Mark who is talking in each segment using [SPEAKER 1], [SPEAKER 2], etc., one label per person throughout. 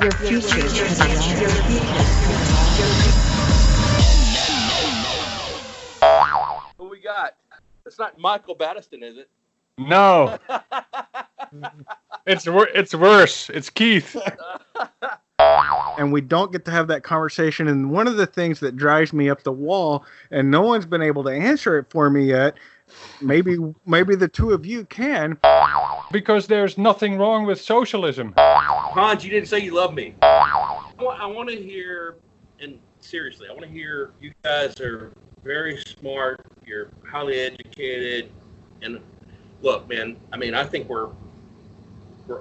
[SPEAKER 1] Your future has arrived.
[SPEAKER 2] Who we got? It's not Michael Battiston, is it?
[SPEAKER 3] No. It's worse. It's Keith.
[SPEAKER 4] And we don't get to have that conversation. And one of the things that drives me up the wall, and no one's been able to answer it for me yet, maybe the two of you can.
[SPEAKER 3] Because there's nothing wrong with socialism.
[SPEAKER 2] Hans, you didn't say you love me. I want to hear, and seriously, I want to hear, you guys are very smart, you're highly educated, and look, man, I mean, I think we're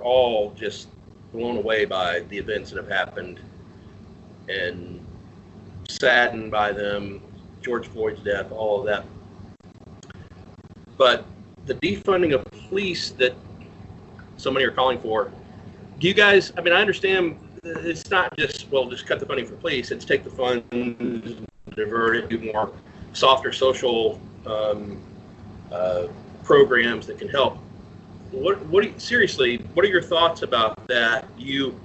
[SPEAKER 2] all just blown away by the events that have happened and saddened by them, George Floyd's death, all of that. But the defunding of police that so many are calling for, do you guys, I mean, I understand it's not just, well, just cut the funding for police, it's take the funds, divert it, do more softer social programs that can help. Seriously, what are your thoughts about that? Do you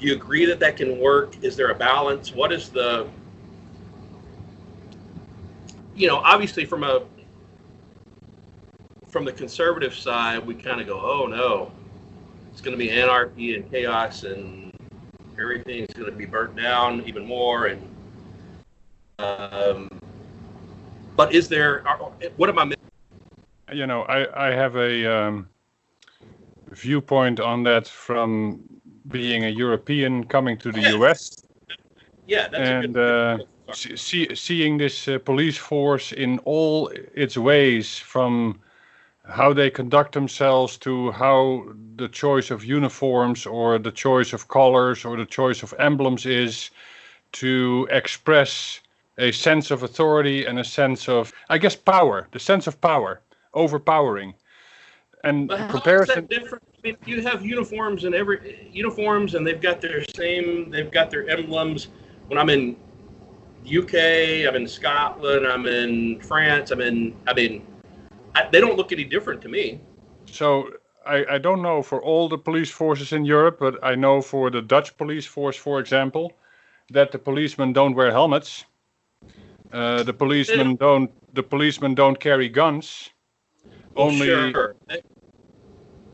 [SPEAKER 2] agree that can work? Is there a balance? What is the, obviously from the conservative side, we kind of go, oh no, it's going to be anarchy and chaos and everything's going to be burnt down even more. And but is there, what am I missing?
[SPEAKER 3] I have a viewpoint on that from being a European coming to the US.
[SPEAKER 2] Yeah, that's
[SPEAKER 3] and
[SPEAKER 2] a good
[SPEAKER 3] seeing this police force in all its ways, from how they conduct themselves to how the choice of uniforms or the choice of colors or the choice of emblems is to express a sense of authority and a sense of, I guess, power, the sense of power, overpowering. And
[SPEAKER 2] but how
[SPEAKER 3] comparison.
[SPEAKER 2] is that different? I mean, you have uniforms and they've got their emblems. When I'm in UK, I'm in Scotland, I'm in France, they don't look any different to me.
[SPEAKER 3] So I don't know for all the police forces in Europe, but I know for the Dutch police force, for example, that the policemen don't wear helmets. The policemen don't carry guns.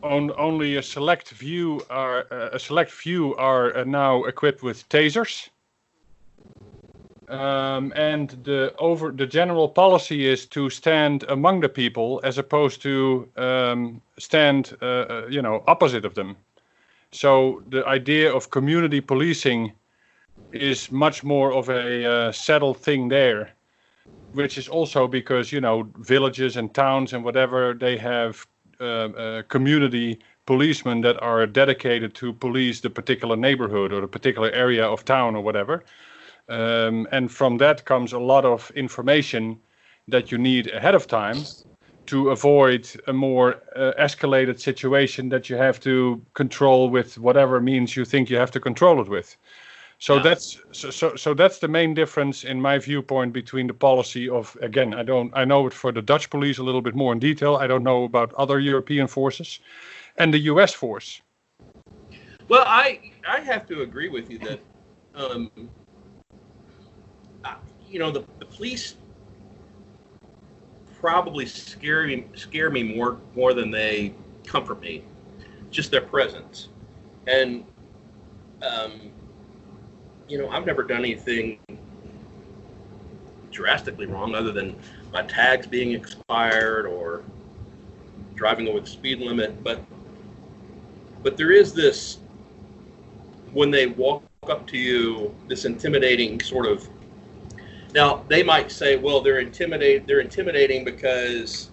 [SPEAKER 3] Only a select few are now equipped with tasers. And the general policy is to stand among the people as opposed to stand opposite of them. So the idea of community policing is much more of a settled thing there, which is also because villages and towns and whatever, they have community policemen that are dedicated to police the particular neighborhood or the particular area of town or whatever. And from that comes a lot of information that you need ahead of time to avoid a more escalated situation that you have to control with whatever means you think you have to control it with. So that's the main difference in my viewpoint between the policy of, again, I know it for the Dutch police a little bit more in detail. I don't know about other European forces and the US force.
[SPEAKER 2] Well, I have to agree with you that the police probably scare me more than they comfort me. Just their presence. And I've never done anything drastically wrong other than my tags being expired or driving over the speed limit. But there is this, when they walk up to you, this intimidating sort of. Now they might say, well, they're intimidating because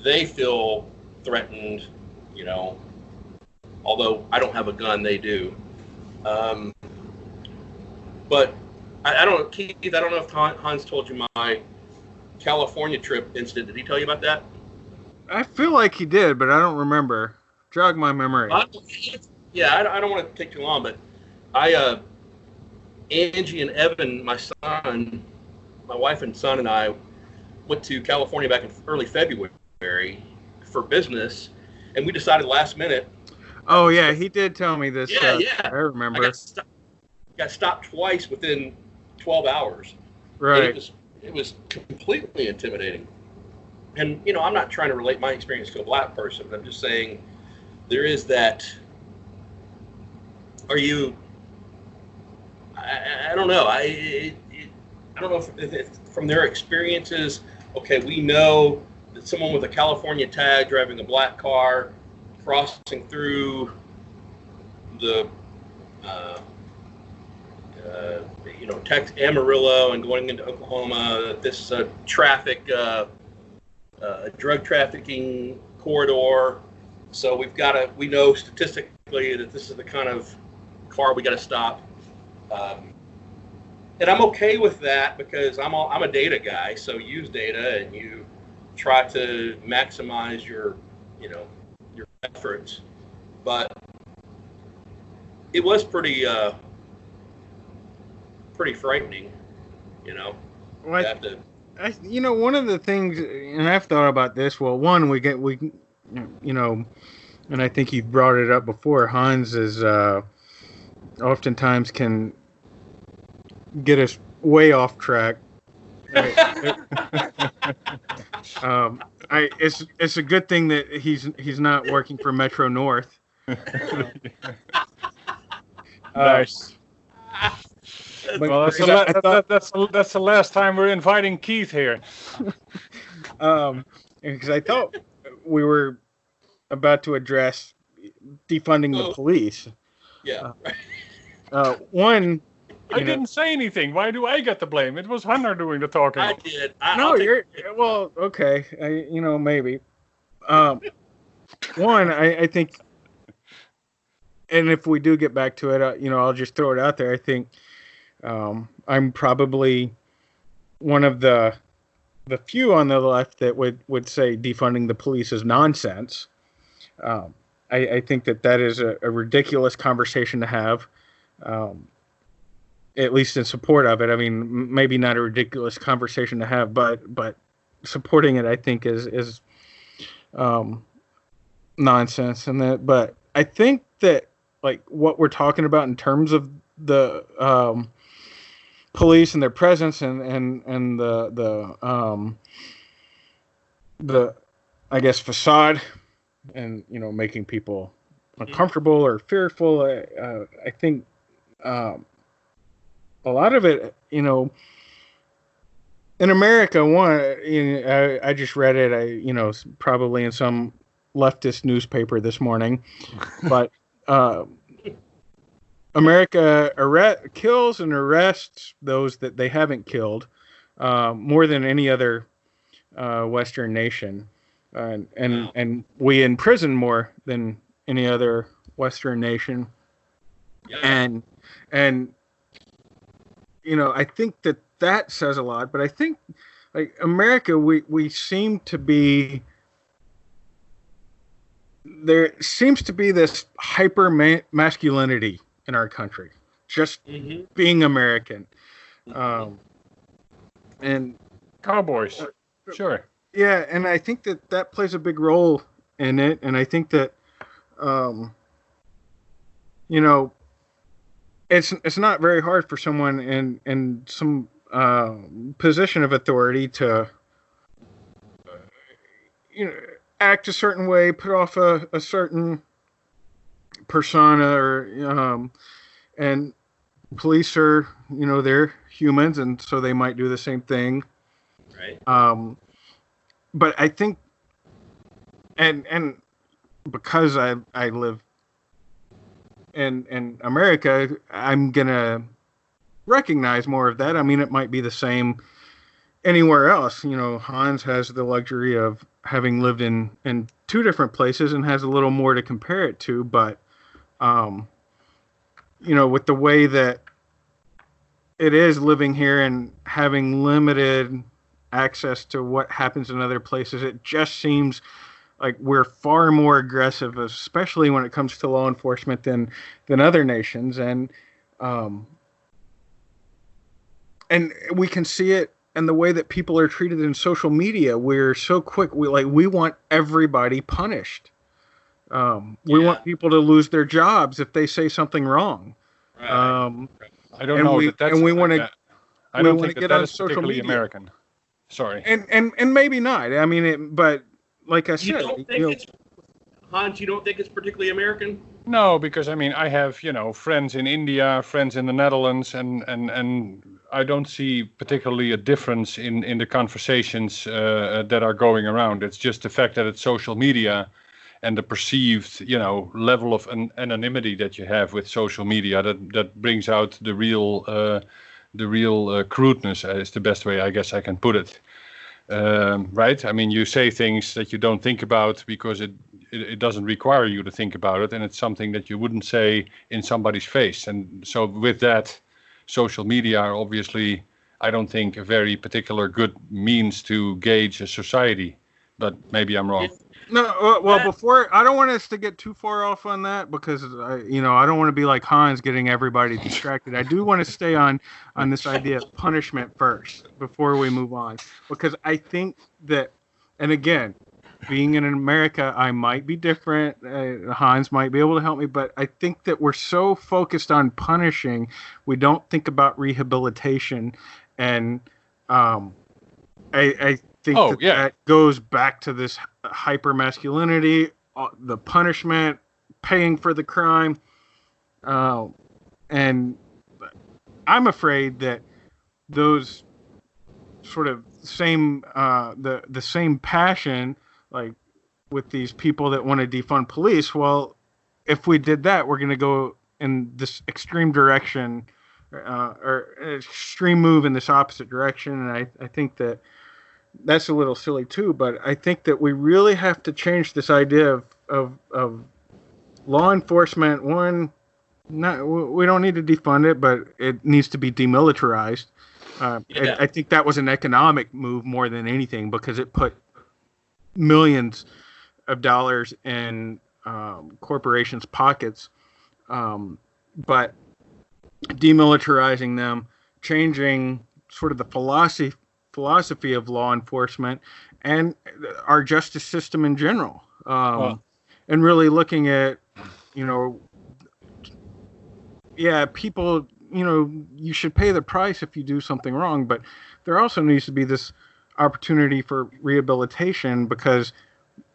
[SPEAKER 2] they feel threatened, although I don't have a gun, they do. But I don't know, Keith, I don't know if Hans told you my California trip incident. Did he tell you about that?
[SPEAKER 4] I feel like he did, but I don't remember. Jog my memory.
[SPEAKER 2] I don't want to take too long, but Angie and Evan, my wife and son and I went to California back in early February for business, and we decided last minute.
[SPEAKER 4] Oh yeah, he did tell me this.
[SPEAKER 2] Yeah, yeah.
[SPEAKER 4] I remember.
[SPEAKER 2] Got stopped twice within 12 hours.
[SPEAKER 4] Right.
[SPEAKER 2] And it was completely intimidating. And I'm not trying to relate my experience to a black person. I'm just saying there is that. Are you? I don't know. I don't know if from their experiences. Okay, we know that someone with a California tag driving a black car crossing through the Texas Amarillo and going into Oklahoma, this traffic drug trafficking corridor. So we know statistically that this is the kind of car we got to stop. And I'm okay with that because I'm a data guy. So use data and you try to maximize your efforts. But it was pretty frightening,
[SPEAKER 4] Well, one of the things, and I've thought about this. Well, one, and I think you brought it up before. Hans is oftentimes can get us way off track. It's a good thing that he's not working for Metro North.
[SPEAKER 3] Nice. Well, that's the last time we're inviting Keith here.
[SPEAKER 4] Because I thought we were about to address defunding the police.
[SPEAKER 2] Yeah.
[SPEAKER 4] One.
[SPEAKER 3] I didn't say anything. Why do I get the blame? It was Hunter doing the talking.
[SPEAKER 2] I did.
[SPEAKER 4] Well, okay. Maybe. One, I think, and if we do get back to it, I'll just throw it out there. I think I'm probably one of the few on the left that would say defunding the police is nonsense. I think that is a ridiculous conversation to have. At least in support of it. I mean, maybe not a ridiculous conversation to have, but supporting it, I think, is nonsense. But I think that like what we're talking about in terms of the police and their presence and the I guess facade and making people uncomfortable or fearful. I think. A lot of it, in America, I just read it, probably in some leftist newspaper this morning, but America kills and arrests those that they haven't killed more than any other Western nation, and we imprison more than any other Western nation, and I think that says a lot, but I think like America, we seem to be, there seems to be this hyper masculinity in our country, just being American. And
[SPEAKER 3] cowboys. Sure.
[SPEAKER 4] Yeah. And I think that plays a big role in it. And I think that, it's not very hard for someone in some position of authority to act a certain way, put off a certain persona, or and police are they're humans, and so they might do the same thing.
[SPEAKER 2] Right.
[SPEAKER 4] But I think and because I live in America, I'm gonna recognize more of that. I mean, it might be the same anywhere else. Hans has the luxury of having lived in two different places and has a little more to compare it to. But, with the way that it is living here and having limited access to what happens in other places, it just seems like we're far more aggressive, especially when it comes to law enforcement than other nations. And we can see it in the way that people are treated in social media. We're so quick. We want everybody punished. We want people to lose their jobs if they say something wrong.
[SPEAKER 2] Right.
[SPEAKER 3] I don't know that that's.
[SPEAKER 4] And we want to.
[SPEAKER 3] I don't think
[SPEAKER 4] get
[SPEAKER 3] that
[SPEAKER 4] on
[SPEAKER 3] is
[SPEAKER 4] social
[SPEAKER 3] particularly
[SPEAKER 4] media.
[SPEAKER 3] American. Sorry.
[SPEAKER 4] And maybe not. I mean, but like I
[SPEAKER 2] You
[SPEAKER 4] said,
[SPEAKER 2] don't think it's, Hans, you don't think it's particularly American?
[SPEAKER 3] No, because I mean, I have, friends in India, friends in the Netherlands, and I don't see particularly a difference in the conversations that are going around. It's just the fact that it's social media and the perceived, level of anonymity that you have with social media that brings out the real crudeness, is the best way I guess I can put it. Right? I mean, you say things that you don't think about because it doesn't require you to think about it, and it's something that you wouldn't say in somebody's face. And so with that, social media are obviously, I don't think, a very particular good means to gauge a society, but maybe I'm wrong.
[SPEAKER 4] No, well, before, I don't want us to get too far off on that because I don't want to be like Hans getting everybody distracted. I do want to stay on this idea of punishment first before we move on, because I think that, and again, being in America, I might be different. Hans might be able to help me, but I think that we're so focused on punishing, we don't think about rehabilitation, and I think that goes back to this hyper masculinity, the punishment, paying for the crime, and I'm afraid that those sort of same the same passion, like with these people that want to defund police. Well, if we did that, we're going to go in this extreme direction, or an extreme move in this opposite direction, and I think that's a little silly too, but I think that we really have to change this idea of law enforcement. We don't need to defund it, but it needs to be demilitarized. I think that was an economic move more than anything, because it put millions of dollars in corporations' pockets. But demilitarizing them, changing sort of the philosophy of law enforcement and our justice system in general, and really looking at, people, you should pay the price if you do something wrong, but there also needs to be this opportunity for rehabilitation, because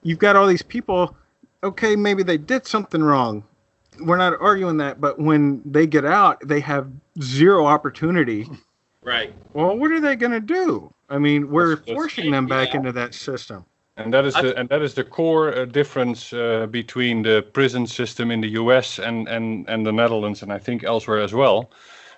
[SPEAKER 4] you've got all these people, okay, maybe they did something wrong. We're not arguing that, but when they get out, they have zero opportunity.
[SPEAKER 2] Right.
[SPEAKER 4] Well, what are they going to do? I mean, we're forcing them back into that system.
[SPEAKER 3] And that is the core difference between the prison system in the U.S. and the Netherlands, and I think elsewhere as well.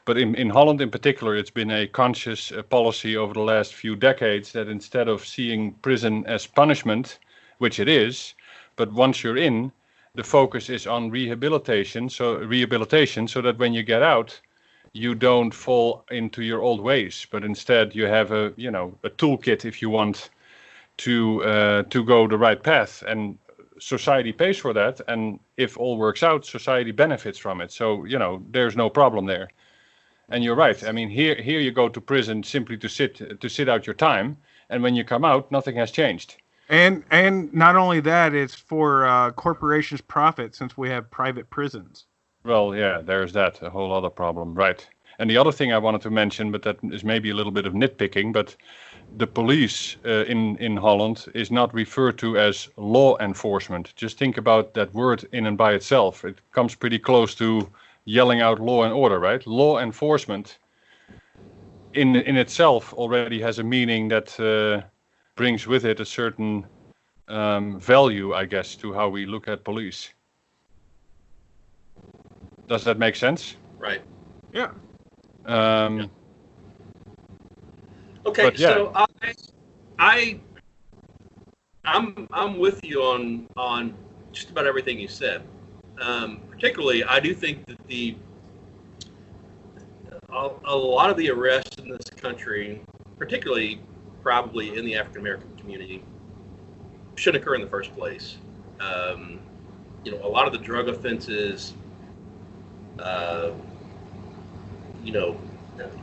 [SPEAKER 3] But in Holland in particular, it's been a conscious policy over the last few decades that instead of seeing prison as punishment, which it is, but once you're in, the focus is on rehabilitation. So that when you get out, you don't fall into your old ways, but instead you have a toolkit, if you want, to go the right path, and society pays for that. And if all works out, society benefits from it. So there's no problem there. And you're right. I mean, here you go to prison simply to sit out your time, and when you come out, nothing has changed.
[SPEAKER 4] And not only that, it's for corporations' profit, since we have private prisons.
[SPEAKER 3] Well, yeah, there's that, a whole other problem, right? And the other thing I wanted to mention, but that is maybe a little bit of nitpicking, but the police in Holland is not referred to as law enforcement. Just think about that word in and by itself. It comes pretty close to yelling out law and order, right? Law enforcement in itself already has a meaning that brings with it a certain value, I guess, to how we look at police. Does that make sense?
[SPEAKER 2] Right.
[SPEAKER 4] Yeah.
[SPEAKER 2] Okay, so I'm with you on just about everything you said. Particularly, I do think that a lot of the arrests in this country, particularly probably in the African American community, shouldn't occur in the first place. A lot of the drug offenses,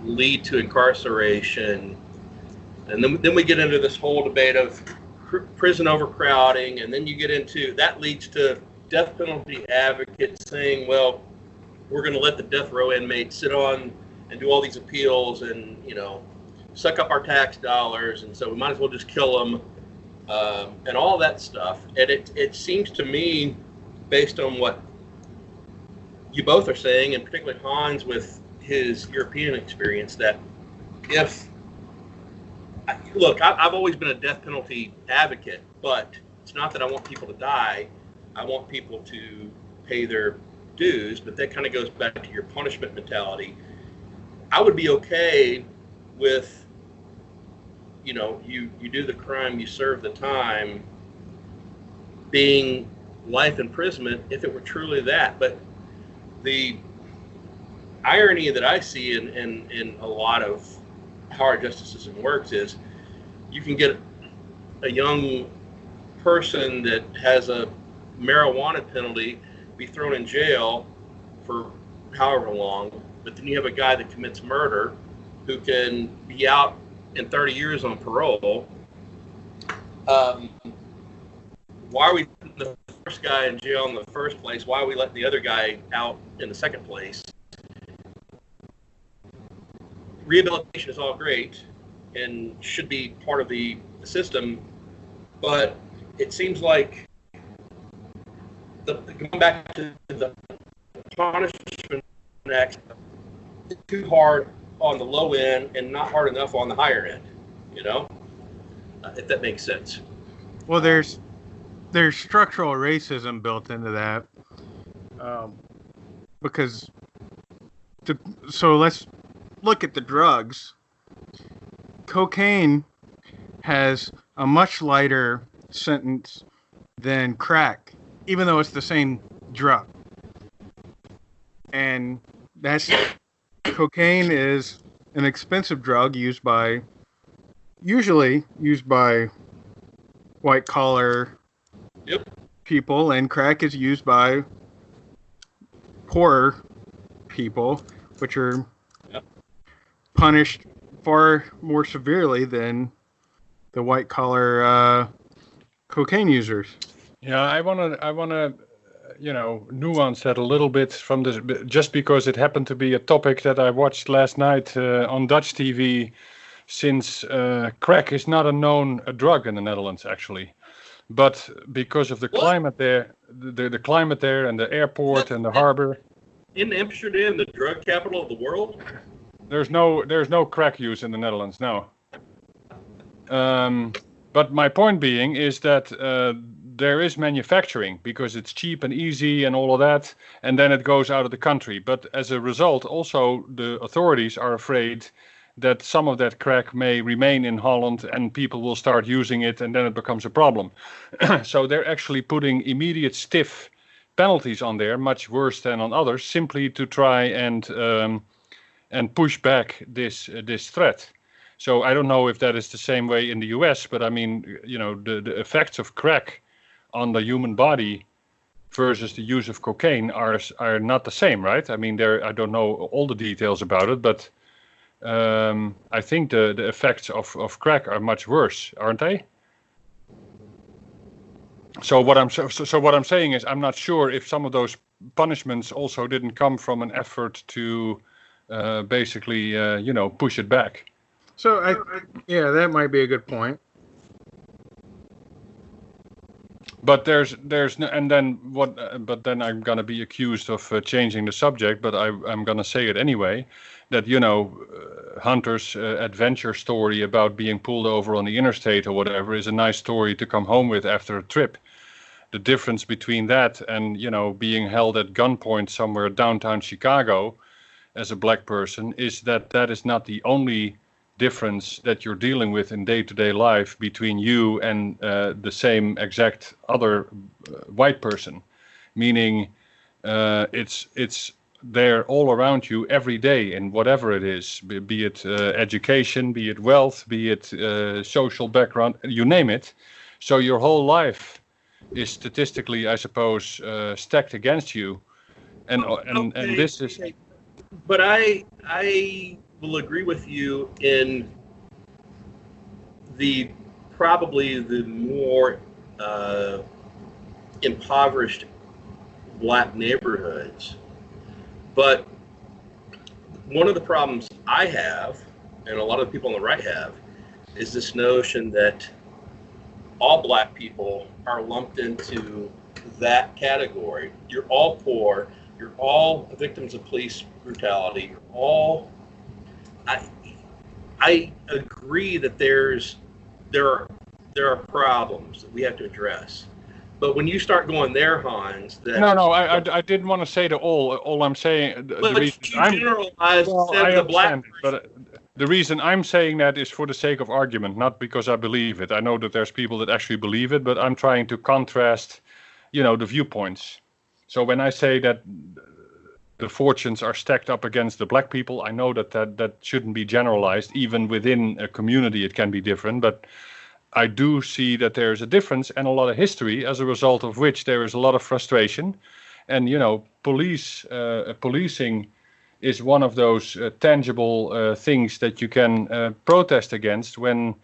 [SPEAKER 2] lead to incarceration, and then we get into this whole debate of prison overcrowding, and then you get into that leads to death penalty advocates saying, well, we're going to let the death row inmates sit on and do all these appeals and, suck up our tax dollars, and so we might as well just kill them, and all that stuff. And it seems to me, based on what you both are saying, and particularly Hans with his European experience, that I've always been a death penalty advocate, but it's not that I want people to die. I want people to pay their dues, but that kind of goes back to your punishment mentality. I would be okay with, you do the crime, you serve the time, being life imprisonment if it were truly that. But the irony that I see in a lot of how our justice system works is you can get a young person that has a marijuana penalty be thrown in jail for however long, but then you have a guy that commits murder who can be out in 30 years on parole. Why are we putting the first guy in jail in the first place? Why are we letting the other guy out in the second place? Rehabilitation is all great and should be part of the system, but it seems like going back to the punishment next, too hard on the low end and not hard enough on the higher end, if that makes sense.
[SPEAKER 4] Well, there's structural racism built into that, because so let's look at the drugs. Cocaine has a much lighter sentence than crack, even though it's the same drug. And cocaine is an expensive drug usually used by white collar people, and crack is used by poorer people, which are punished far more severely than the white collar cocaine users.
[SPEAKER 3] Yeah, I wanna nuance that a little bit from this, just because it happened to be a topic that I watched last night on Dutch TV, since crack is not a known drug in the Netherlands, actually. But because of the climate there, the climate there and the airport and the harbor.
[SPEAKER 2] In Amsterdam, the drug capital of the world?
[SPEAKER 3] There's no crack use in the Netherlands, no. But my point being is that there is manufacturing because it's cheap and easy and all of that, and then it goes out of the country. But as a result, also the authorities are afraid that some of that crack may remain in Holland and people will start using it, and then it becomes a problem. So they're actually putting immediate stiff penalties on there, much worse than on others, simply to try and push back this threat. So I don't know if that is the same way in the US, but I mean, the effects of crack on the human body versus the use of cocaine are not the same, right? I mean, I don't know all the details about it, but I think the effects of crack are much worse, aren't they? So what I'm saying is, I'm not sure if some of those punishments also didn't come from an effort to basically, push it back.
[SPEAKER 4] So that might be a good point.
[SPEAKER 3] But there's no, and then what? But then I'm gonna be accused of changing the subject. But I'm gonna say it anyway. That Hunter's adventure story about being pulled over on the interstate or whatever is a nice story to come home with after a trip. The difference between that and being held at gunpoint somewhere downtown Chicago as a black person is that is not the only difference that you're dealing with in day-to-day life between you and the same exact other white person, meaning it's there all around you every day in whatever it is, be it education, be it wealth, be it social background, you name it. So your whole life is statistically, I suppose, stacked against you, and this is.
[SPEAKER 2] But I will agree with you in probably the more impoverished black neighborhoods. But one of the problems I have, and a lot of the people on the right have, is this notion that all black people are lumped into that category. You're all poor. You're all victims of police brutality. You're all. I agree that there are problems that we have to address. But when you start going there, Hans, that
[SPEAKER 3] No, I didn't want to say the all. All I'm saying, the reason
[SPEAKER 2] generalize the black person.
[SPEAKER 3] but the reason I'm saying that is for the sake of argument, not because I believe it. I know that there's people that actually believe it, but I'm trying to contrast, the viewpoints. So when I say that the fortunes are stacked up against the black people, I know that shouldn't be generalized. Even within a community, it can be different, but I do see that there's a difference and a lot of history, as a result of which there is a lot of frustration. And, policing is one of those tangible things that you can protest against when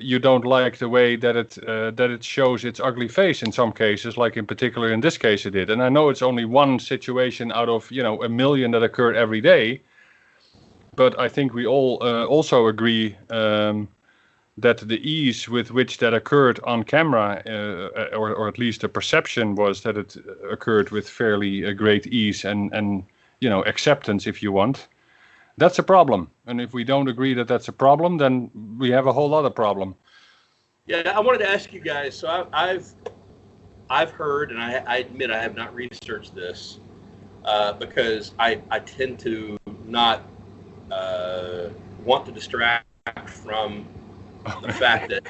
[SPEAKER 3] you don't like the way that it shows its ugly face in some cases, like in particular in this case it did. And I know it's only one situation out of, a million that occur every day. But I think we all also agree that the ease with which that occurred on camera, or at least the perception was that it occurred with fairly great ease and acceptance, if you want. That's a problem. And if we don't agree that that's a problem, then we have a whole other problem.
[SPEAKER 2] Yeah, I wanted to ask you guys. So I've heard, and I admit I have not researched this because I tend to not want to distract from the fact that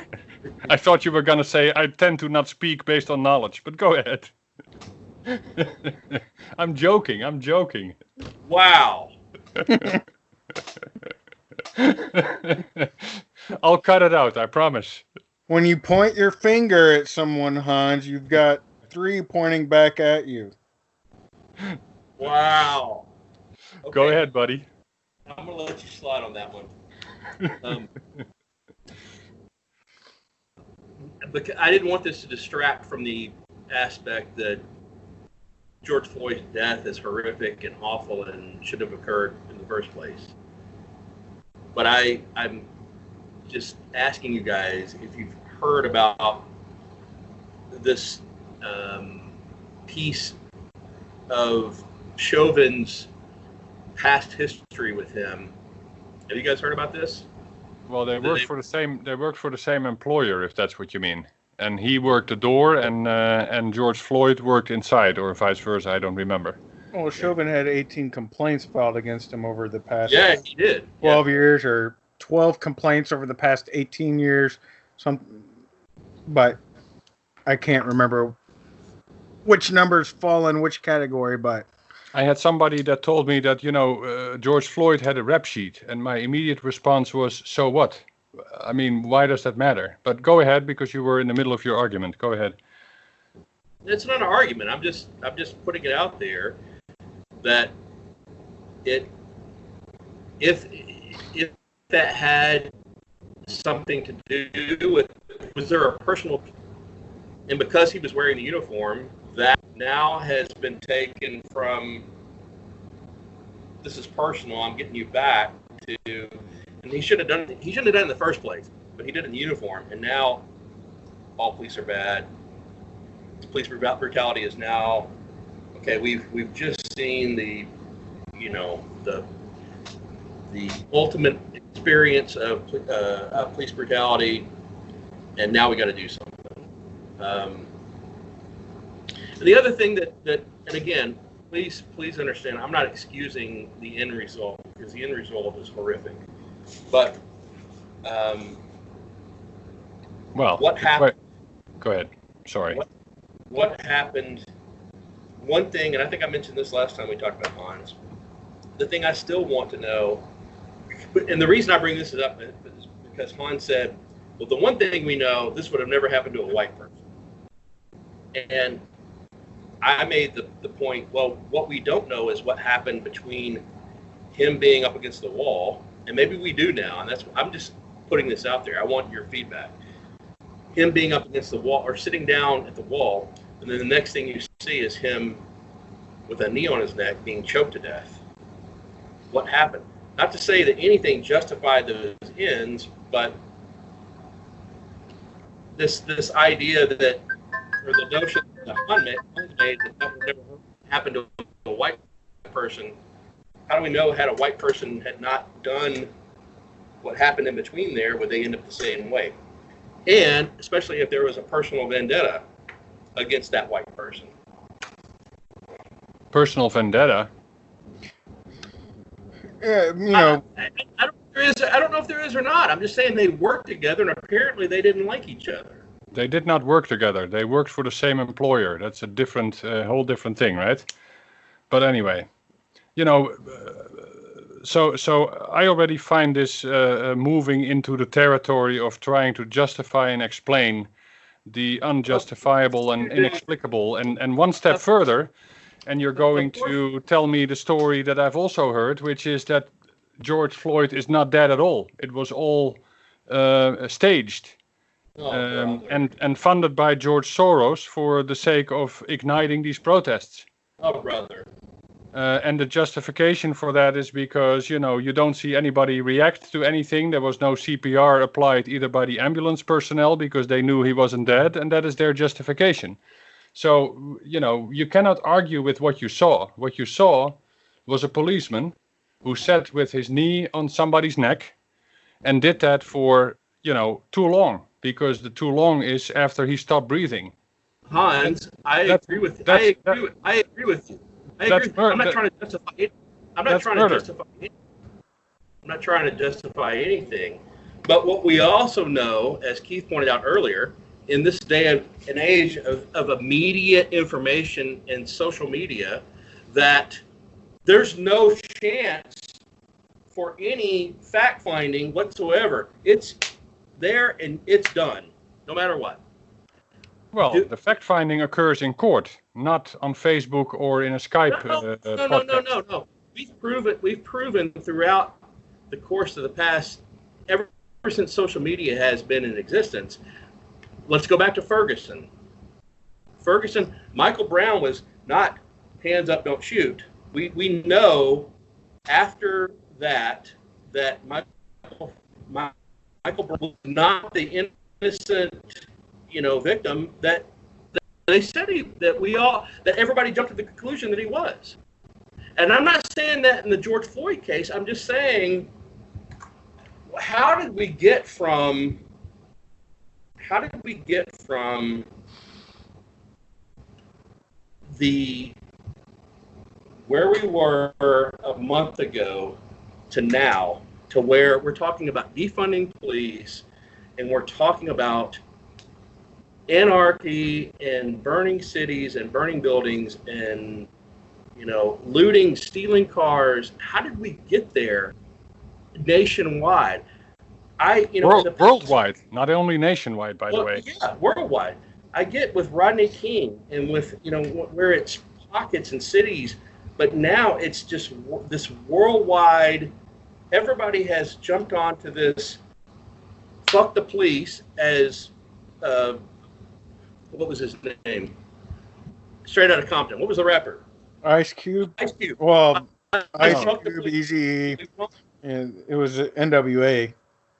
[SPEAKER 3] I thought you were going to say I tend to not speak based on knowledge, but go ahead. I'm joking.
[SPEAKER 2] Wow.
[SPEAKER 3] I'll cut it out, I promise.
[SPEAKER 4] When you point your finger at someone, Hans, you've got 3 pointing back at you.
[SPEAKER 2] Wow. Okay.
[SPEAKER 3] Go ahead, buddy.
[SPEAKER 2] I'm going to let you slide on that one. Because I didn't want this to distract from the aspect that George Floyd's death is horrific and awful and should have occurred in the first place. But I'm just asking you guys if you've heard about this piece of Chauvin's past history with him. Have you guys heard about this?
[SPEAKER 3] Well, they worked for the same employer, if that's what you mean. And he worked the door, and George Floyd worked inside, or vice versa. I don't remember.
[SPEAKER 4] Well, Chauvin had 18 complaints filed against him over the past
[SPEAKER 2] Yeah, he did.
[SPEAKER 4] 12 years, or 12 complaints over the past 18 years. But I can't remember which numbers fall in which category, but
[SPEAKER 3] I had somebody that told me that, George Floyd had a rap sheet, and my immediate response was, so what? I mean, why does that matter? But go ahead, because you were in the middle of your argument. Go ahead.
[SPEAKER 2] It's not an argument. I'm just putting it out there that if that had something to do with, was there a personal, and because he was wearing the uniform, that now has been taken from, this is personal, I'm getting you back to, and he shouldn't have done it in the first place, but he did it in the uniform, and now all police are bad. Police brutality is now, okay, we've just seen the ultimate experience of police brutality, and now we got to do something. And the other thing that, and again, please understand, I'm not excusing the end result, because the end result is horrific. But what happened?
[SPEAKER 3] Go ahead. Sorry.
[SPEAKER 2] What happened? One thing, and I think I mentioned this last time we talked about Hans. The thing I still want to know, and the reason I bring this up is because Hans said, well, the one thing we know, this would have never happened to a white person. And I made the point, well, what we don't know is what happened between him being up against the wall, and maybe we do now, and I'm just putting this out there. I want your feedback. Him being up against the wall, or sitting down at the wall, and then the next thing you see is him with a knee on his neck being choked to death. What happened? Not to say that anything justified those ends, but this idea that, or the notion that Hun made that would never happen to a white person. How do we know had a white person had not done what happened in between there, would they end up the same way? And especially if there was a personal vendetta against that white person.
[SPEAKER 3] Personal vendetta?
[SPEAKER 4] Yeah, you know.
[SPEAKER 2] I don't know if there is or not. I'm just saying they worked together, and apparently they didn't like each other.
[SPEAKER 3] They did not work together. They worked for the same employer. That's a different, whole different thing, right? But anyway, you know, so I already find this moving into the territory of trying to justify and explain the unjustifiable and inexplicable. And one step further, and you're going to tell me the story that I've also heard, which is that George Floyd is not dead at all. It was all staged. And funded by George Soros for the sake of igniting these protests.
[SPEAKER 2] Oh, brother.
[SPEAKER 3] And the justification for that is because, you know, you don't see anybody react to anything. There was no CPR applied either by the ambulance personnel because they knew he wasn't dead, and that is their justification. So, you know, you cannot argue with what you saw. What you saw was a policeman who sat with his knee on somebody's neck and did that for, you know, too long. Because the too long is after he stopped breathing.
[SPEAKER 2] Hans, I agree with you. I agree with you. I'm not trying to justify it. I'm not trying to justify anything. But what we also know, as Keith pointed out earlier, in this day and age of immediate information and social media, that there's no chance for any fact finding whatsoever. It's there and it's done, no matter what.
[SPEAKER 3] Well, the fact-finding occurs in court, not on Facebook or in a Skype podcast.
[SPEAKER 2] No. We've proven throughout the course of the past, ever since social media has been in existence. Let's go back to Ferguson. Michael Brown was not hands up, don't shoot. We know after that Michael Brown was not the innocent, you know, victim that they said that everybody jumped to the conclusion that he was. And I'm not saying that in the George Floyd case. I'm just saying, how did we get from where we were a month ago to now, to where we're talking about defunding police and we're talking about anarchy and burning cities and burning buildings and, you know, looting, stealing cars? How did we get there nationwide?
[SPEAKER 3] Worldwide, not only nationwide, by the way.
[SPEAKER 2] Yeah, worldwide. I get with Rodney King and with, you know, where it's pockets and cities, but now it's just this worldwide. Everybody has jumped onto this fuck the police as, what was his name? Straight Outta Compton. What was the rapper?
[SPEAKER 4] Ice Cube.
[SPEAKER 2] Ice Cube.
[SPEAKER 4] Well, Ice Cube, Easy, and it was NWA.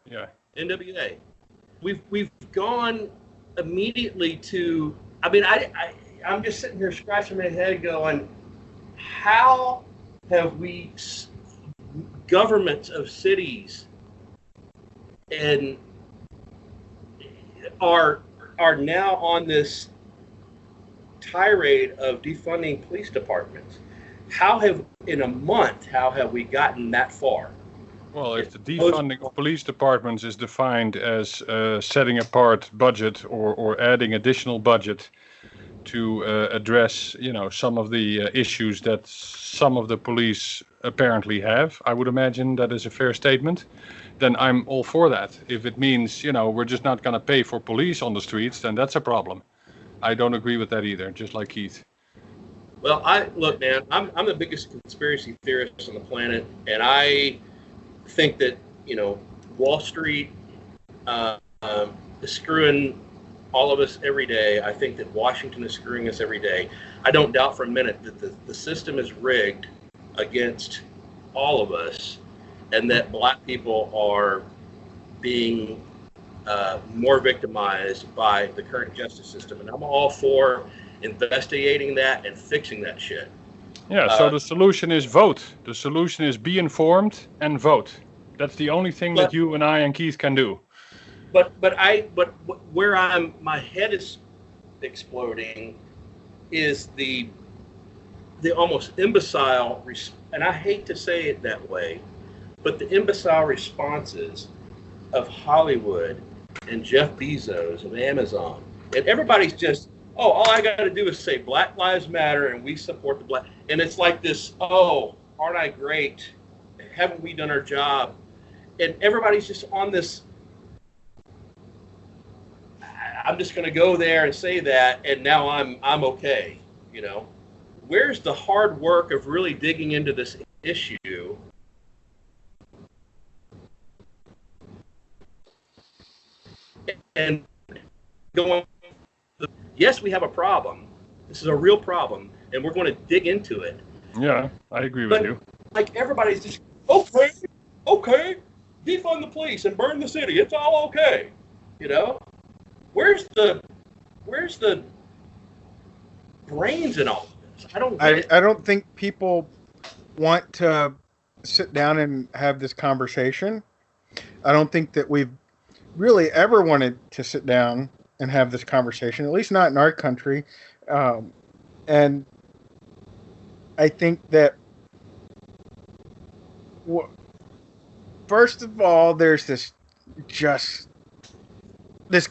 [SPEAKER 3] Yeah.
[SPEAKER 2] NWA. We've gone immediately to. I mean, I'm just sitting here scratching my head, going, how have we? Governments of cities and are now on this tirade of defunding police departments. How have we gotten that far?
[SPEAKER 3] Well, if the defunding of police departments is defined as setting apart budget or adding additional budget to address, you know, some of the issues that some of the police apparently have, I would imagine that is a fair statement, then I'm all for that. If it means, you know, we're just not going to pay for police on the streets, then that's a problem. I don't agree with that either, just like Keith.
[SPEAKER 2] Well, look, man, I'm the biggest conspiracy theorist on the planet, and I think that, you know, Wall Street is screwing all of us every day. I think that Washington is screwing us every day. I don't doubt for a minute that the system is rigged against all of us, and that black people are being more victimized by the current justice system. And I'm all for investigating that and fixing that shit.
[SPEAKER 3] Yeah, so the solution is vote. The solution is be informed and vote. That's the only thing that you and I and Keith can do.
[SPEAKER 2] But where my head is exploding is the almost imbecile, and I hate to say it that way, but the imbecile responses of Hollywood and Jeff Bezos of Amazon. And everybody's just, oh, all I got to do is say Black Lives Matter and we support the black. And it's like this, oh, aren't I great? Haven't we done our job? And everybody's just on this, I'm just going to go there and say that, and now I'm okay, you know? Where's the hard work of really digging into this issue? And going, yes, we have a problem. This is a real problem, and we're going to dig into it.
[SPEAKER 3] Yeah, I agree with you.
[SPEAKER 2] Like, everybody's just, okay, defund the police and burn the city. It's all okay, you know? Where's the brains in all of this?
[SPEAKER 4] I don't think people want to sit down and have this conversation. I don't think that we've really ever wanted to sit down and have this conversation, at least not in our country. And I think that, first of all, there's this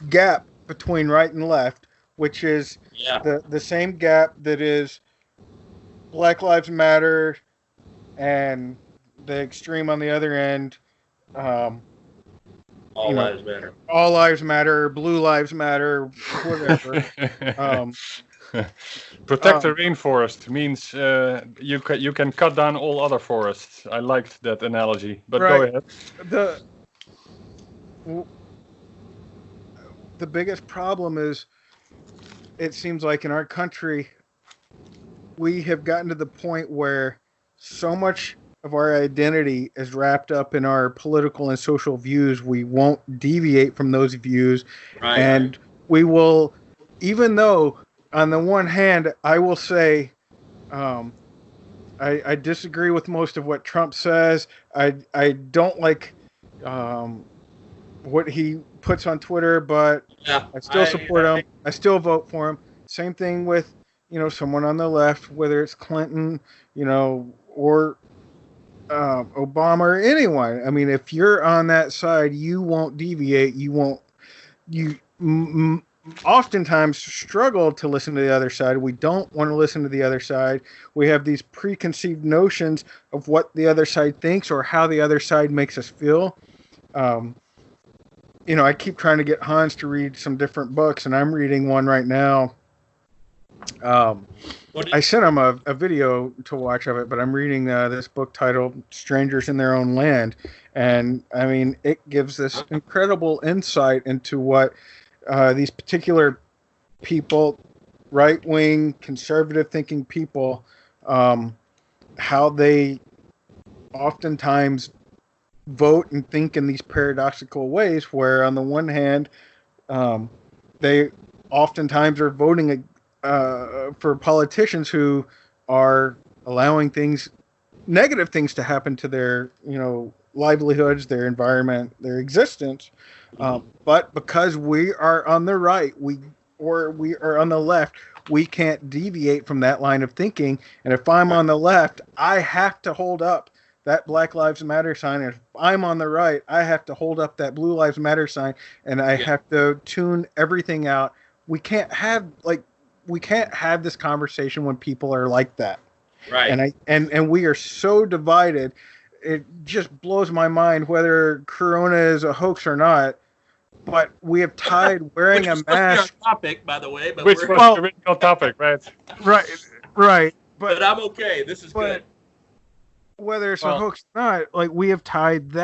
[SPEAKER 4] gap between right and left, which is the same gap that is Black Lives Matter and the extreme on the other end.
[SPEAKER 2] All lives matter.
[SPEAKER 4] All lives matter. Blue lives matter. Whatever.
[SPEAKER 3] Protect the rainforest means you can cut down all other forests. I liked that analogy, but go ahead.
[SPEAKER 4] The biggest problem is, it seems like in our country, we have gotten to the point where so much of our identity is wrapped up in our political and social views. We won't deviate from those views.
[SPEAKER 2] Right.
[SPEAKER 4] And we will, even though on the one hand, I will say, I disagree with most of what Trump says. I don't like what he puts on Twitter, but I still support him. I still vote for him. Same thing with, someone on the left, whether it's Clinton, or Obama or anyone. I mean, if you're on that side, you won't deviate. You oftentimes struggle to listen to the other side. We don't want to listen to the other side. We have these preconceived notions of what the other side thinks or how the other side makes us feel. I keep trying to get Hans to read some different books, and I'm reading one right now. I sent him a video to watch of it, but I'm reading this book titled Strangers in Their Own Land. And, I mean, it gives this incredible insight into what these particular people, right-wing, conservative-thinking people, how they oftentimes vote and think in these paradoxical ways, where on the one hand, they oftentimes are voting for politicians who are allowing negative things to happen to their, livelihoods, their environment, their existence. But because we are on the right, we are on the left, we can't deviate from that line of thinking. And if I'm on the left, I have to hold up that Black Lives Matter sign. And if I'm on the right, I have to hold up that Blue Lives Matter sign, and I have to tune everything out. We can't have this conversation when people are like that.
[SPEAKER 2] Right.
[SPEAKER 4] And we are so divided. It just blows my mind whether Corona is a hoax or not. But we have tied wearing a mask.
[SPEAKER 2] Topic, by the way. But
[SPEAKER 3] Which was the original topic, right?
[SPEAKER 4] Right.
[SPEAKER 2] But I'm okay. This is good.
[SPEAKER 4] Whether it's a hoax or not, we have tied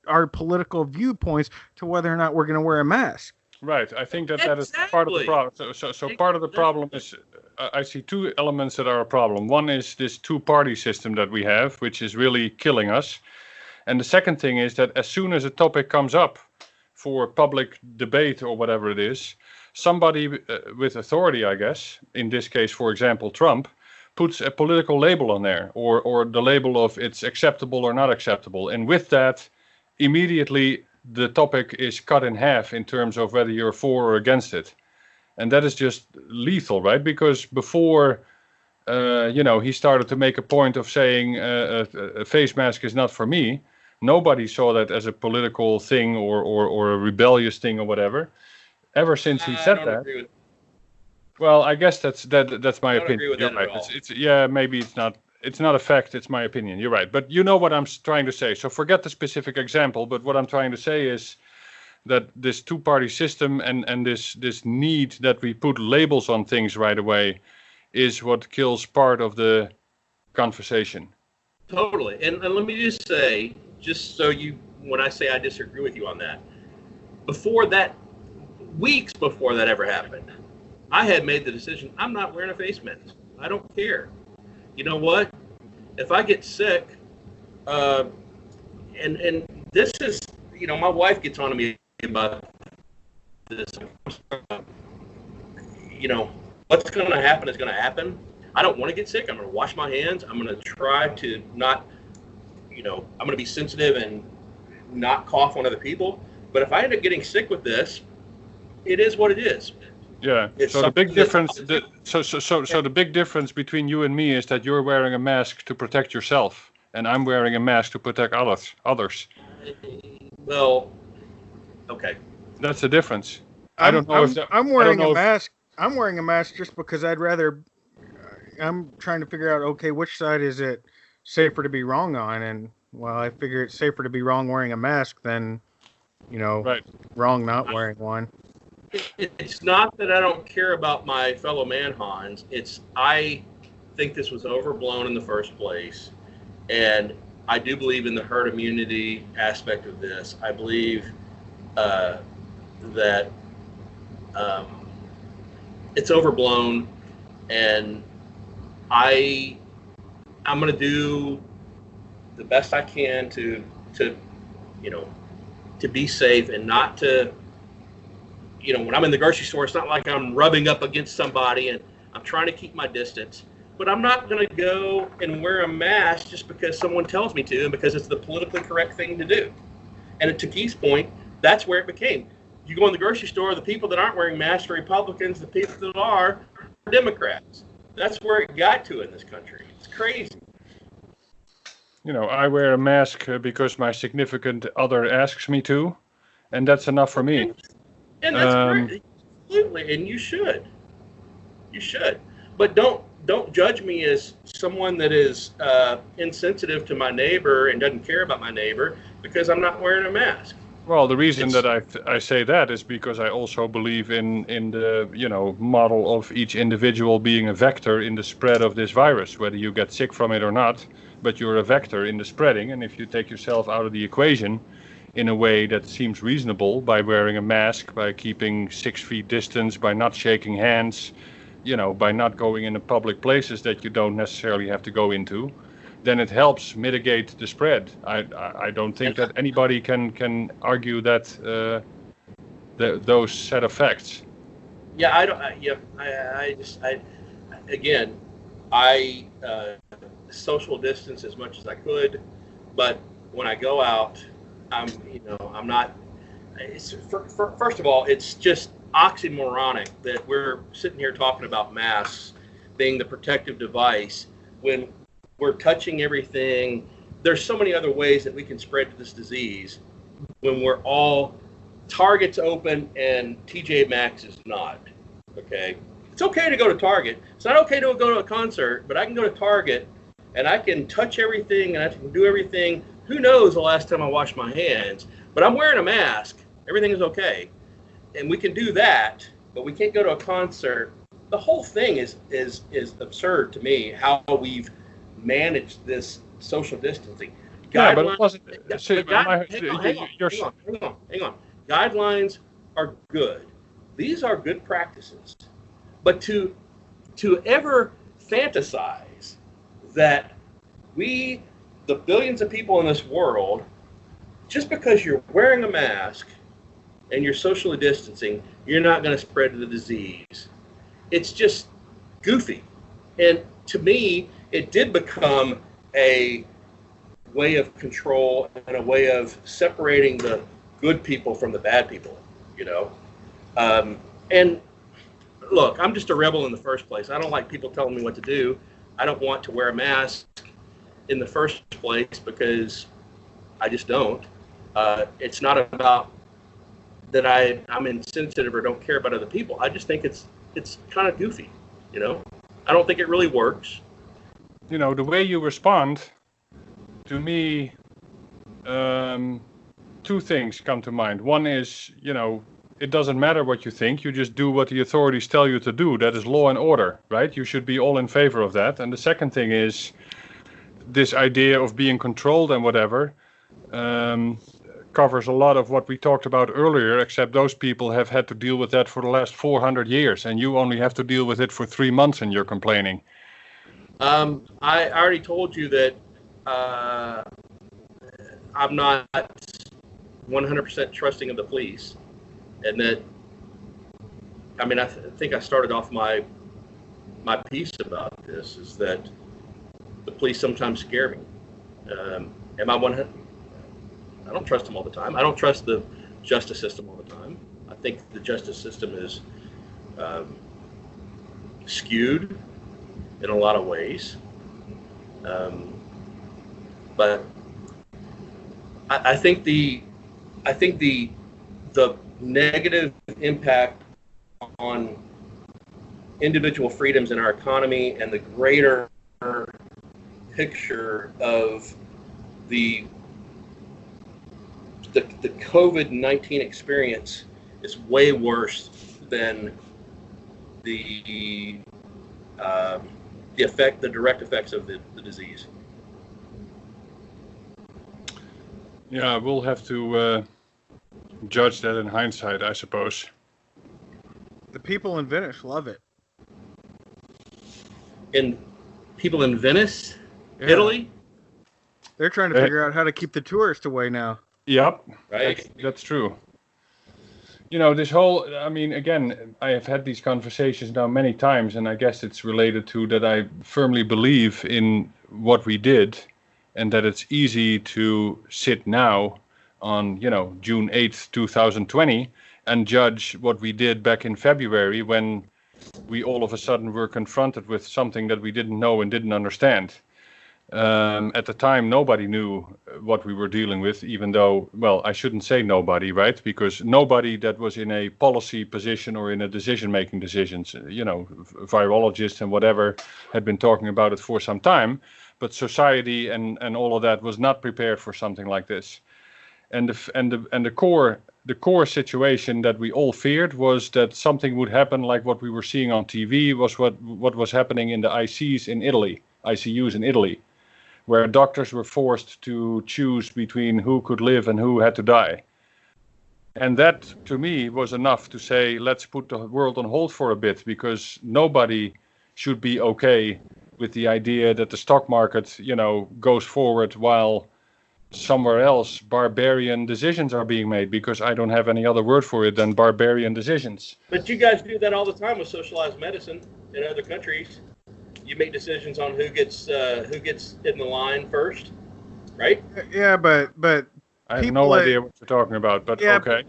[SPEAKER 4] our political viewpoints to whether or not we're going to wear a mask.
[SPEAKER 3] Right. I think that is part of the
[SPEAKER 2] Exactly.
[SPEAKER 3] problem. So part of the problem is I see two elements that are a problem. One is this two-party system that we have, which is really killing us. And the second thing is that as soon as a topic comes up for public debate or whatever it is, somebody with authority, I guess, in this case, for example, Trump, puts a political label on there, or the label of it's acceptable or not acceptable. And with that, immediately the topic is cut in half in terms of whether you're for or against it. And that is just lethal, right? Because before, he started to make a point of saying a face mask is not for me. Nobody saw that as a political thing or a rebellious thing or whatever. Ever since he said that. Well, I guess that's my opinion.
[SPEAKER 2] I don't agree with
[SPEAKER 3] You're
[SPEAKER 2] that
[SPEAKER 3] right.
[SPEAKER 2] at all.
[SPEAKER 3] It's maybe it's not a fact. It's my opinion. You're right. But you know what I'm trying to say. So forget the specific example. But what I'm trying to say is that this two-party system and this need that we put labels on things right away is what kills part of the conversation.
[SPEAKER 2] Totally. And let me just say, when I say I disagree with you on that, weeks before that ever happened, I had made the decision, I'm not wearing a face mask. I don't care. You know what? If I get sick, and this is, my wife gets on to me about this. What's going to happen is going to happen. I don't want to get sick. I'm going to wash my hands. I'm going to try to not, I'm going to be sensitive and not cough on other people. But if I end up getting sick with this, it is what it is.
[SPEAKER 3] Yeah. So the big difference, so the big difference between you and me is that you're wearing a mask to protect yourself, and I'm wearing a mask to protect others.
[SPEAKER 2] Well, okay.
[SPEAKER 3] That's the difference.
[SPEAKER 4] I'm wearing a mask. I'm wearing a mask just because I'd rather. I'm trying to figure out, okay, which side is it safer to be wrong on? And well, I figure it's safer to be wrong wearing a mask than,
[SPEAKER 3] right.
[SPEAKER 4] wrong not wearing one.
[SPEAKER 2] It's not that I don't care about my fellow manhons. I think this was overblown in the first place, and I do believe in the herd immunity aspect of this. I believe that it's overblown, and I'm going to do the best I can to be safe and not to. When I'm in the grocery store, it's not like I'm rubbing up against somebody and I'm trying to keep my distance. But I'm not going to go and wear a mask just because someone tells me to and because it's the politically correct thing to do. And to Keith's point, that's where it became. You go in the grocery store, the people that aren't wearing masks are Republicans, the people that are Democrats. That's where it got to in this country. It's crazy.
[SPEAKER 3] I wear a mask because my significant other asks me to, and that's enough for me.
[SPEAKER 2] And that's great. Absolutely, and you should. You should. But don't judge me as someone that is insensitive to my neighbor and doesn't care about my neighbor because I'm not wearing a mask.
[SPEAKER 3] Well, the reason that I say that is because I also believe in the model of each individual being a vector in the spread of this virus, whether you get sick from it or not, but you're a vector in the spreading. And if you take yourself out of the equation in a way that seems reasonable, by wearing a mask, by keeping 6 feet distance, by not shaking hands, by not going into public places that you don't necessarily have to go into, then it helps mitigate the spread. I don't think that anybody can argue that those set of facts.
[SPEAKER 2] Yeah, I social distance as much as I could, but when I go out, I'm not. First of all, it's just oxymoronic that we're sitting here talking about masks being the protective device when we're touching everything. There's so many other ways that we can spread this disease when we're all Target's open and TJ Maxx is not. Okay, it's okay to go to Target. It's not okay to go to a concert, but I can go to Target and I can touch everything and I can do everything. Who knows the last time I washed my hands? But I'm wearing a mask. Everything is okay. And we can do that, but we can't go to a concert. The whole thing is absurd to me, how we've managed this social distancing.
[SPEAKER 3] Yeah, but it wasn't.
[SPEAKER 2] Hang on. Guidelines are good. These are good practices. But to ever fantasize that we, the billions of people in this world, just because you're wearing a mask and you're socially distancing, you're not going to spread the disease. It's just goofy. And to me, it did become a way of control and a way of separating the good people from the bad people, you know. And look, I'm just a rebel in the first place. I don't like people telling me what to do. I don't want to wear a mask in the first place because I just don't. It's not about that I'm insensitive or don't care about other people. I just think it's kind of goofy, you know. I don't think it really works.
[SPEAKER 3] You know, the way you respond, to me, two things come to mind. One is, you know, it doesn't matter what you think. You just do what the authorities tell you to do. That is law and order, right? You should be all in favor of that. And the second thing is this idea of being controlled and whatever covers a lot of what we talked about earlier, except those people have had to deal with that for the last 400 years, and you only have to deal with it for 3 months and you're complaining.
[SPEAKER 2] I already told you that I'm not 100% trusting of the police, and that, I mean, I think I started off my piece about this, is that the police sometimes scare me. Am I 100? I don't trust them all the time. I don't trust the justice system all the time. I think the justice system is skewed in a lot of ways. But I think the negative impact on individual freedoms in our economy and the greater picture of the COVID-19 experience is way worse than the direct effects of the disease.
[SPEAKER 3] Yeah, we'll have to judge that in hindsight, I suppose.
[SPEAKER 4] The people in Venice love it.
[SPEAKER 2] And people in Venice,
[SPEAKER 4] Yeah.
[SPEAKER 2] Italy,
[SPEAKER 4] They're trying to figure out how to keep the tourists away now.
[SPEAKER 3] Yep,
[SPEAKER 2] right?
[SPEAKER 3] that's true. You know, this whole, I mean, again, I have had these conversations now many times, and I guess it's related to that I firmly believe in what we did, and that it's easy to sit now on, you know, June 8th, 2020, and judge what we did back in February when we all of a sudden were confronted with something that we didn't know and didn't understand. At the time, nobody knew what we were dealing with, even though, well, I shouldn't say nobody, right? Because nobody that was in a policy position or in a decision-making decisions, you know, virologists and whatever had been talking about it for some time, but society and all of that was not prepared for something like this. And the core situation that we all feared was that something would happen like what we were seeing on TV was what was happening in the ICUs in Italy, where doctors were forced to choose between who could live and who had to die. And that, to me, was enough to say, let's put the world on hold for a bit, because nobody should be okay with the idea that the stock market, you know, goes forward while somewhere else barbarian decisions are being made, because I don't have any other word for it than barbarian decisions.
[SPEAKER 2] But you guys do that all the time with socialized medicine in other countries. You make decisions on who gets in the line first, right?
[SPEAKER 4] Yeah, but
[SPEAKER 3] I have no idea what you're talking about, but
[SPEAKER 4] yeah,
[SPEAKER 3] okay.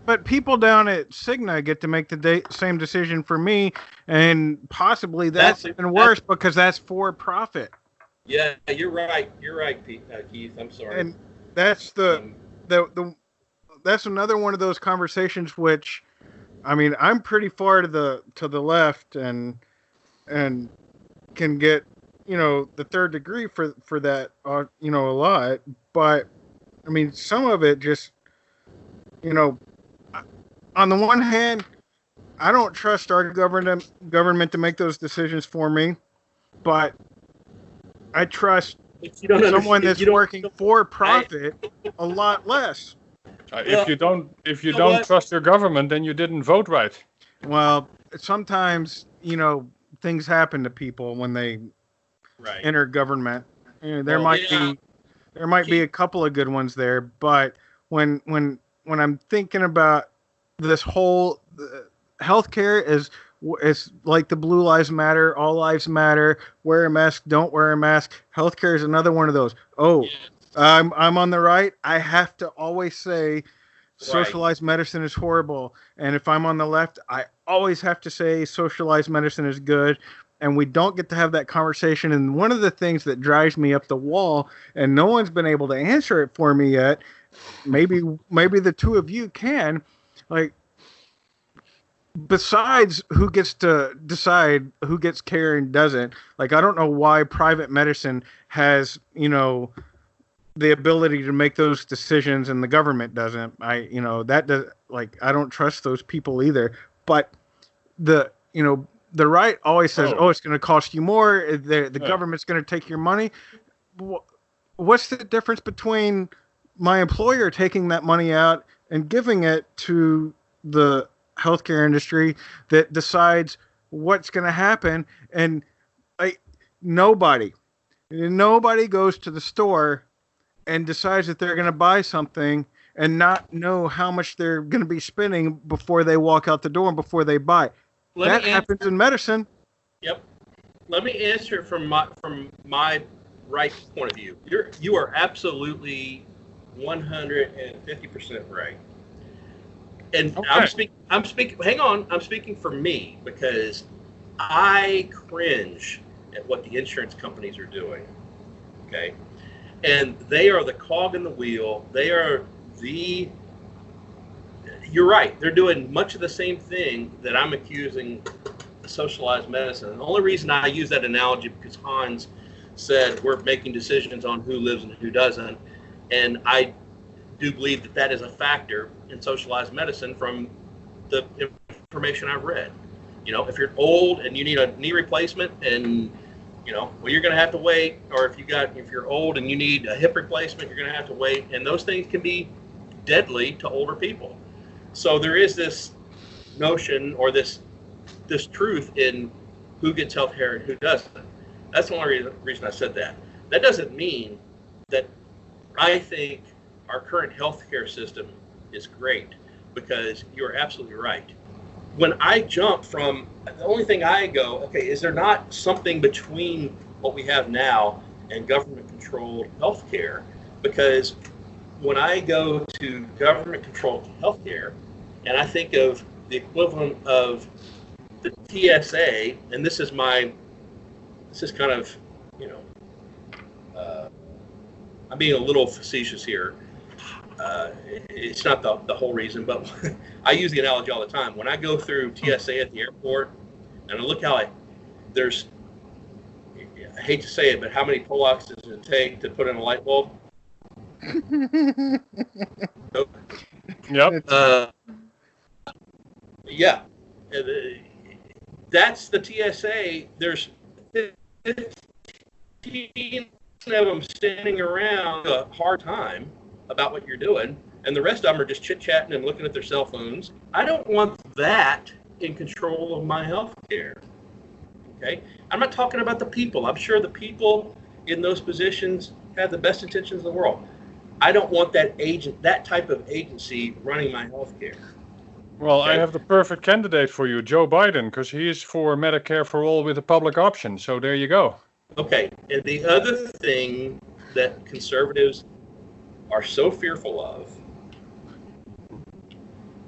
[SPEAKER 4] But people down at Cigna get to make the same decision for me, and possibly that's even worse because that's for profit.
[SPEAKER 2] Yeah, you're right. You're right, Keith. I'm sorry.
[SPEAKER 4] And that's that's another one of those conversations which, I mean, I'm pretty far to the left and can get, you know, the third degree for that, you know, a lot. But I mean, some of it just, you know, on the one hand, I don't trust our government to make those decisions for me, but I trust someone that's working for profit a lot less.
[SPEAKER 3] If you don't
[SPEAKER 2] you know what?
[SPEAKER 3] trust your government, then you didn't vote right.
[SPEAKER 4] Well, sometimes, things happen to people when they
[SPEAKER 2] Right.
[SPEAKER 4] enter government. There
[SPEAKER 2] Well,
[SPEAKER 4] might
[SPEAKER 2] yeah.
[SPEAKER 4] be a couple of good ones there, but when I'm thinking about this whole healthcare is like the Blue Lives Matter, all lives matter, wear a mask, don't wear a mask. Healthcare is another one of those. Oh,
[SPEAKER 2] Yes.
[SPEAKER 4] I'm on the right. I have to always say
[SPEAKER 2] Right.
[SPEAKER 4] socialized medicine is horrible, and if I'm on the left, I always have to say socialized medicine is good. And we don't get to have that conversation. And one of the things that drives me up the wall, and no one's been able to answer it for me yet, maybe the two of you can, like, besides who gets to decide who gets care and doesn't, like, I don't know why private medicine has, the ability to make those decisions and the government doesn't. That does, like, I don't trust those people either. But the right always says,
[SPEAKER 3] Oh.
[SPEAKER 4] it's going to cost you more. The
[SPEAKER 3] Yeah.
[SPEAKER 4] government's going to take your money. What's the difference between my employer taking that money out and giving it to the healthcare industry that decides what's going to happen? And nobody goes to the store and decides that they're going to buy something and not know how much they're going to be spending before they walk out the door and before they buy. That happens in medicine.
[SPEAKER 2] Yep. Let me answer from my right point of view. You are absolutely 150% right. And
[SPEAKER 3] Okay.
[SPEAKER 2] I'm speaking. Hang on. I'm speaking for me because I cringe at what the insurance companies are doing. Okay. And they are the cog in the wheel. They are you're right. They're doing much of the same thing that I'm accusing socialized medicine. The only reason I use that analogy because Hans said we're making decisions on who lives and who doesn't. And I do believe that is a factor in socialized medicine from the information I've read. If you're old and you need a knee replacement and you're going to have to wait, or if you're old and you need a hip replacement, you're going to have to wait, and those things can be deadly to older people. So there is this notion or this truth in who gets health care and who doesn't. That's the only reason I said that. That doesn't mean that I think our current healthcare system is great, because you're absolutely right. When I jump from, the only thing I go, okay, is there not something between what we have now and government-controlled healthcare? Because when I go to government-controlled healthcare, and I think of the equivalent of the TSA, and this is kind of, I'm being a little facetious here. It's not the whole reason, but I use the analogy all the time. When I go through TSA at the airport, and I look how I hate to say it, but how many Polacks does it take to put in a light bulb?
[SPEAKER 3] Yep.
[SPEAKER 2] Yeah. That's the TSA. There's 15 of them standing around a hard time about what you're doing, and the rest of them are just chit-chatting and looking at their cell phones. I don't want that in control of my health care. Okay? I'm not talking about the people. I'm sure the people in those positions have the best intentions in the world. I don't want that type of agency running my health care.
[SPEAKER 3] Well,
[SPEAKER 2] Okay.
[SPEAKER 3] I have the perfect candidate for you, Joe Biden, because he is for Medicare for all with a public option. So there you go.
[SPEAKER 2] Okay, and the other thing that conservatives are so fearful of,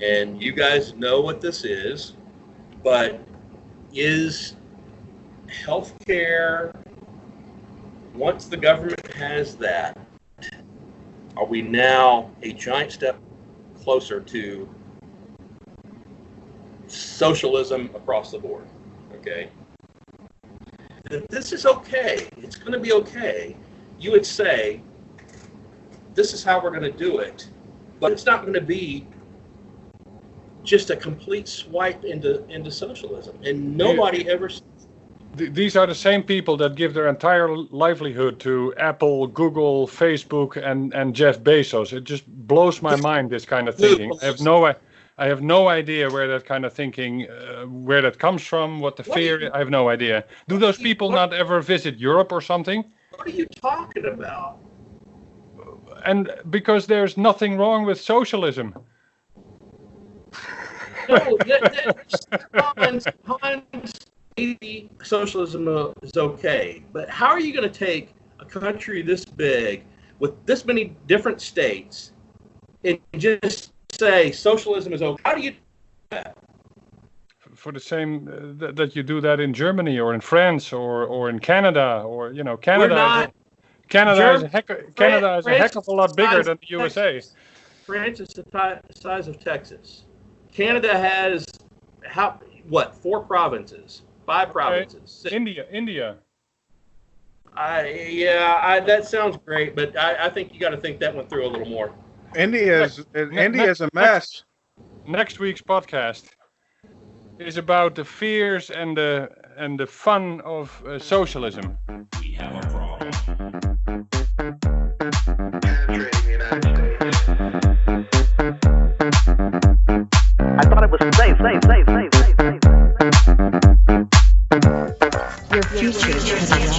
[SPEAKER 2] and you guys know what this is, but is healthcare, once the government has that, are we now a giant step closer to socialism across the board? Okay. If this is okay, it's going to be okay, you would say, this is how we're going to do it, but it's not going to be just a complete swipe into socialism. And nobody ever,
[SPEAKER 3] These are the same people that give their entire livelihood to Apple, Google, Facebook, and Jeff Bezos. It just blows my mind, this kind of thinking. I have no idea where that kind of thinking, where that comes from, what the fear. I have no idea. Do those people not ever visit Europe or something?
[SPEAKER 2] What are you talking about?
[SPEAKER 3] And because there's nothing wrong with socialism.
[SPEAKER 2] No, Hans, socialism is okay, but how are you going to take a country this big with this many different states and just say socialism is okay? How do you do that?
[SPEAKER 3] For the same that you do that in Germany or in France or in Canada or Canada. Canada is a heck of a lot bigger than the USA.
[SPEAKER 2] France is the size of Texas. Canada has 4 provinces? 5 provinces.
[SPEAKER 3] India.
[SPEAKER 2] That sounds great, but I think you got to think that one through a little more.
[SPEAKER 4] India's a mess.
[SPEAKER 3] Next week's podcast is about the fears and the fun of socialism.
[SPEAKER 5] We have a problem.
[SPEAKER 1] I thought it was safe. Your future has arrived.